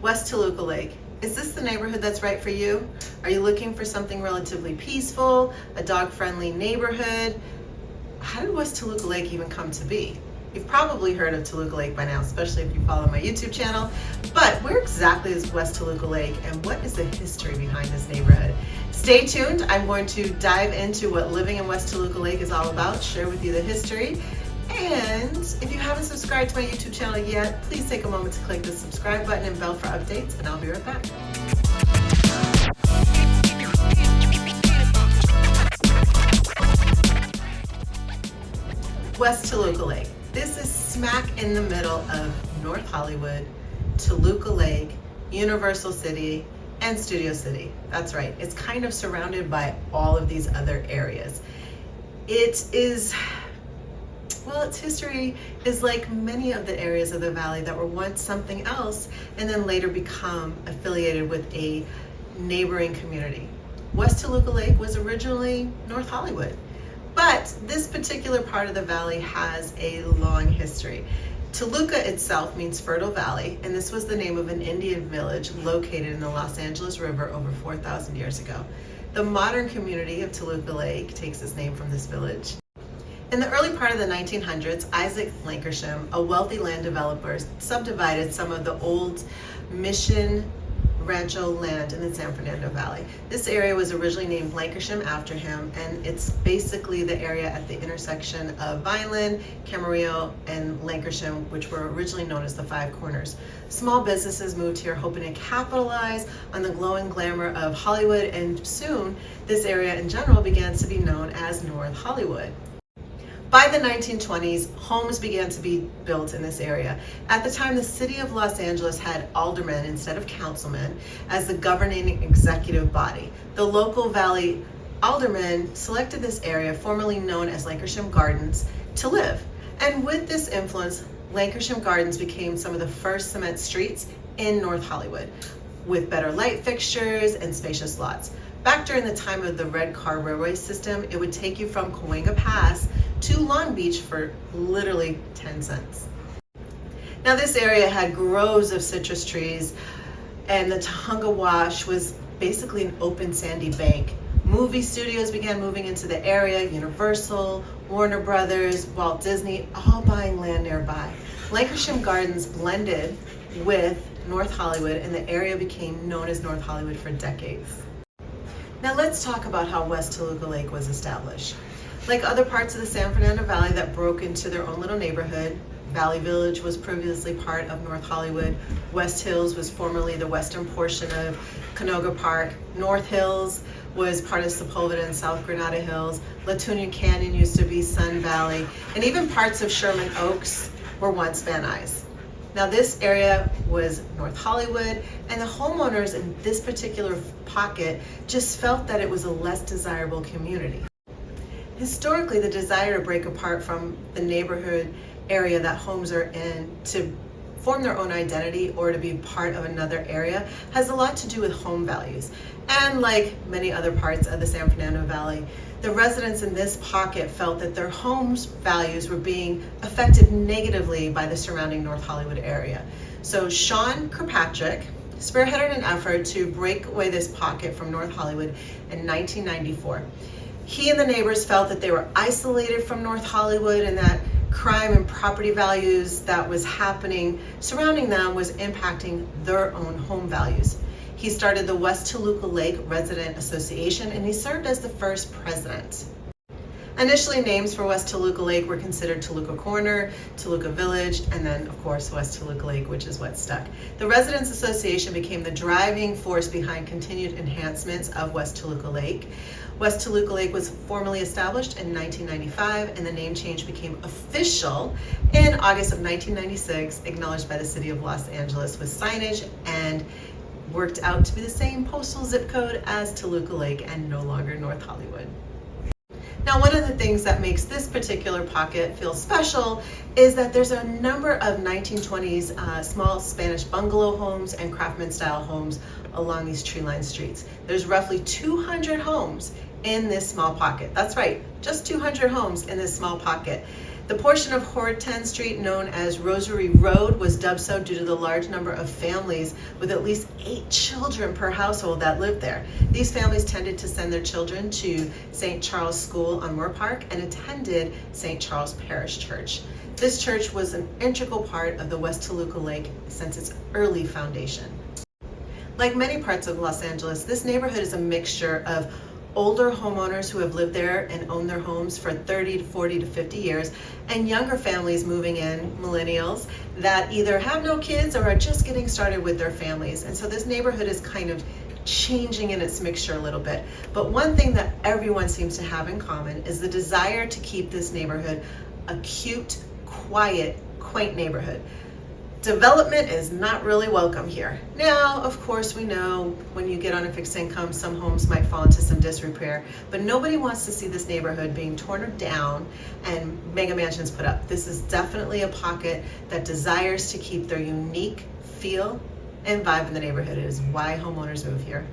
West Toluca Lake. Is this the neighborhood that's right for you? Are you looking for something relatively peaceful, a dog-friendly neighborhood? How did West Toluca Lake even come to be? You've probably heard of Toluca Lake by now, especially if you follow my YouTube channel. But where exactly is West Toluca Lake, and what is the history behind this neighborhood? Stay tuned. I'm going to dive into what living in West Toluca Lake is all about, share with you the history. And if you haven't subscribed to my YouTube channel yet, please take a moment to click the subscribe button and bell for updates, and I'll be right back. West Toluca Lake. This is smack in the middle of North Hollywood, Toluca Lake, Universal City, and Studio City. That's right. It's kind of surrounded by all of these other areas. Its history is like many of the areas of the valley that were once something else and then later become affiliated with a neighboring community. West Toluca Lake was originally North Hollywood, but this particular part of the valley has a long history. Toluca itself means fertile valley, and this was the name of an Indian village located in the Los Angeles River over 4,000 years ago. The modern community of Toluca Lake takes its name from this village. In the early part of the 1900s, Isaac Lankershim, a wealthy land developer, subdivided some of the old Mission Rancho land in the San Fernando Valley. This area was originally named Lankershim after him, and it's basically the area at the intersection of Vineland, Camarillo, and Lankershim, which were originally known as the Five Corners. Small businesses moved here hoping to capitalize on the glowing glamour of Hollywood, and soon this area in general began to be known as North Hollywood. By the 1920s, homes began to be built in this area. At the time, the city of Los Angeles had aldermen instead of councilmen as the governing executive body. The local valley aldermen selected this area, formerly known as Lankershim Gardens, to live. And with this influence, Lankershim Gardens became some of the first cement streets in North Hollywood, with better light fixtures and spacious lots. Back during the time of the red car railway system, it would take you from Cahuenga Pass to Long Beach for literally 10 cents. Now this area had groves of citrus trees, and the Tujunga Wash was basically an open sandy bank. Movie studios began moving into the area, Universal, Warner Brothers, Walt Disney, all buying land nearby. Lankershim Gardens blended with North Hollywood, and the area became known as North Hollywood for decades. Now let's talk about how West Toluca Lake was established. Like other parts of the San Fernando Valley that broke into their own little neighborhood, Valley Village was previously part of North Hollywood. West Hills was formerly the western portion of Canoga Park. North Hills was part of Sepulveda and South Granada Hills. Latunia Canyon used to be Sun Valley, and even parts of Sherman Oaks were once Van Nuys. Now this area was North Hollywood, and the homeowners in this particular pocket just felt that it was a less desirable community. Historically, the desire to break apart from the neighborhood area that homes are in to form their own identity or to be part of another area has a lot to do with home values. And like many other parts of the San Fernando Valley, the residents in this pocket felt that their homes' values were being affected negatively by the surrounding North Hollywood area. So Sean Kirkpatrick spearheaded an effort to break away this pocket from North Hollywood in 1994. He and the neighbors felt that they were isolated from North Hollywood and that crime and property values that was happening surrounding them was impacting their own home values. He started the West Toluca Lake Resident Association, and he served as the first president. Initially, names for West Toluca Lake were considered Toluca Corner, Toluca Village, and then of course West Toluca Lake, which is what stuck. The Residents Association became the driving force behind continued enhancements of West Toluca Lake. West Toluca Lake was formally established in 1995, and the name change became official in August of 1996, acknowledged by the city of Los Angeles with signage, and worked out to be the same postal zip code as Toluca Lake and no longer North Hollywood. Now, one of the things that makes this particular pocket feel special is that there's a number of 1920s small Spanish bungalow homes and craftsman-style homes along these tree-lined streets. There's roughly 200 homes in this small pocket. That's right, just 200 homes in this small pocket. The portion of Horton Street known as Rosary Road was dubbed so due to the large number of families with at least 8 children per household that lived there. These families tended to send their children to St. Charles School on Moore Park and attended St. Charles Parish Church. This church was an integral part of the West Toluca Lake since its early foundation. Like many parts of Los Angeles, this neighborhood is a mixture of older homeowners who have lived there and owned their homes for 30 to 40 to 50 years, and younger families moving in, millennials, that either have no kids or are just getting started with their families. And so this neighborhood is kind of changing in its mixture a little bit. But one thing that everyone seems to have in common is the desire to keep this neighborhood a cute, quiet, quaint neighborhood. Development is not really welcome here. Now, of course, we know when you get on a fixed income, some homes might fall into some disrepair, but nobody wants to see this neighborhood being torn down and mega mansions put up. This is definitely a pocket that desires to keep their unique feel and vibe in the neighborhood. It is why homeowners move here.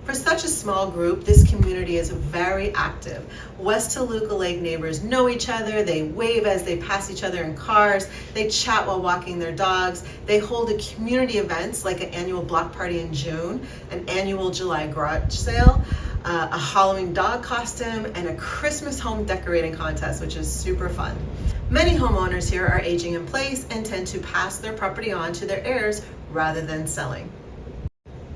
For such a small group, this community is very active. West Toluca Lake neighbors know each other, they wave as they pass each other in cars, they chat while walking their dogs, they hold community events like an annual block party in June, an annual July garage sale, a Halloween dog costume, and a Christmas home decorating contest, which is super fun. Many homeowners here are aging in place and tend to pass their property on to their heirs rather than selling.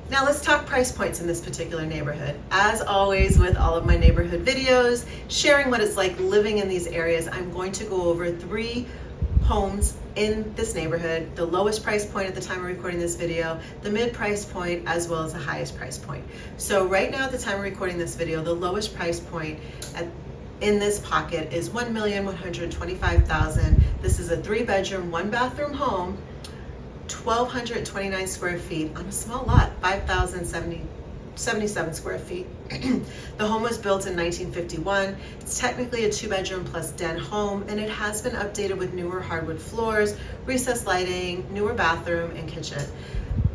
Now let's talk price points in this particular neighborhood. As always with all of my neighborhood videos, sharing what it's like living in these areas, I'm going to go over 3 homes in this neighborhood, the lowest price point at the time of recording this video, the mid price point, as well as the highest price point. So right now at the time of recording this video, the lowest price point in this pocket is $1,125,000. This is a 3-bedroom, 1-bathroom home, 1,229 square feet on a small lot, 5,077 square feet. The home was built in 1951. It's technically a 2-bedroom plus den home, and it has been updated with newer hardwood floors, recessed lighting, newer bathroom, and kitchen.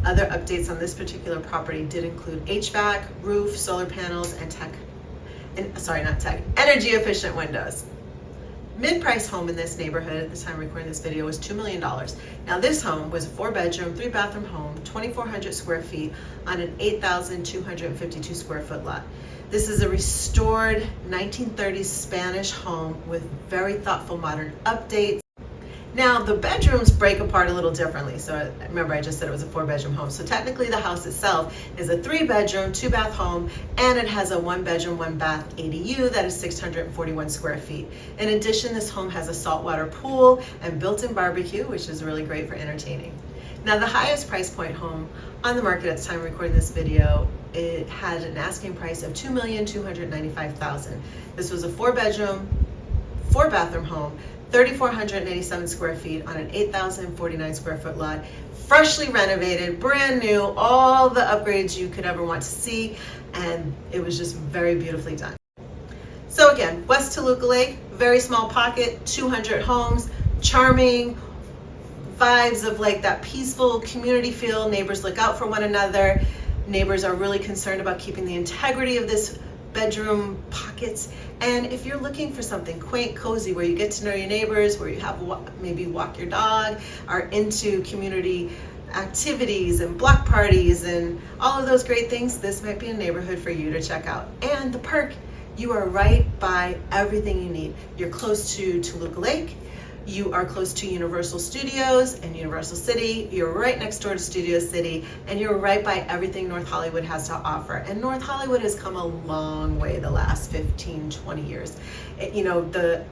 Other updates on this particular property did include HVAC, roof, solar panels, and energy efficient windows. Mid-price home in this neighborhood at the time of recording this video was $2 million. Now this home was a 4-bedroom, 3-bathroom home, 2,400 square feet on an 8,252 square foot lot. This is a restored 1930s Spanish home with very thoughtful modern updates. Now the bedrooms break apart a little differently. So remember I just said it was a 4-bedroom home. So technically the house itself is a 3-bedroom, 2-bath home, and it has a 1-bedroom, 1-bath ADU that is 641 square feet. In addition, this home has a saltwater pool and built-in barbecue, which is really great for entertaining. Now the highest price point home on the market at the time of recording this video, it had an asking price of $2,295,000. This was a 4-bedroom, 4-bathroom home, 3,487 square feet on an 8,049 square foot lot, freshly renovated, brand new, all the upgrades you could ever want to see, and it was just very beautifully done. So again, West Toluca Lake, very small pocket, 200 homes, charming, vibes of like that peaceful community feel, neighbors look out for one another, neighbors are really concerned about keeping the integrity of this bedroom pockets. And if you're looking for something quaint, cozy, where you get to know your neighbors, where you have maybe walk your dog, are into community activities and block parties and all of those great things, this might be a neighborhood for you to check out. And the perk, you are right by everything you need. You're close to Toluca Lake, you are close to Universal Studios and Universal City, you're right next door to Studio City, and you're right by everything North Hollywood has to offer. And North Hollywood has come a long way the last 15, 20 years. You know, the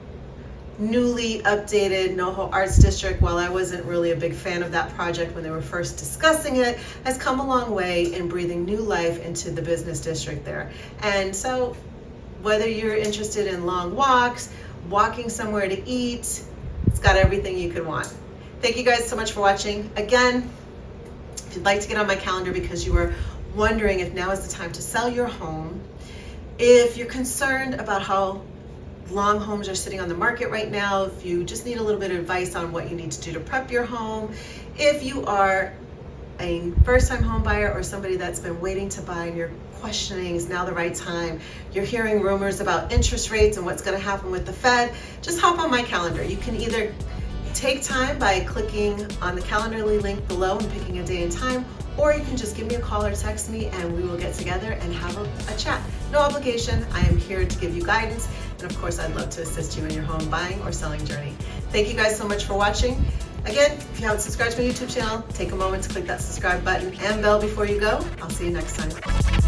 newly updated NoHo Arts District, while I wasn't really a big fan of that project when they were first discussing it, has come a long way in breathing new life into the business district there. And so whether you're interested in long walks, walking somewhere to eat, it's got everything you could want. Thank you guys so much for watching. Again, if you'd like to get on my calendar because you are wondering if now is the time to sell your home, if you're concerned about how long homes are sitting on the market right now, if you just need a little bit of advice on what you need to do to prep your home, if you are a first-time home buyer or somebody that's been waiting to buy and you're questioning, is now the right time? You're hearing rumors about interest rates and what's going to happen with the Fed. Just hop on my calendar. You can either take time by clicking on the Calendarly link below and picking a day and time, or you can just give me a call or text me and we will get together and have a chat. No obligation. I am here to give you guidance, and of course I'd love to assist you in your home buying or selling journey. Thank you guys so much for watching. Again, if you haven't subscribed to my YouTube channel, take a moment to click that subscribe button and bell before you go. I'll see you next time.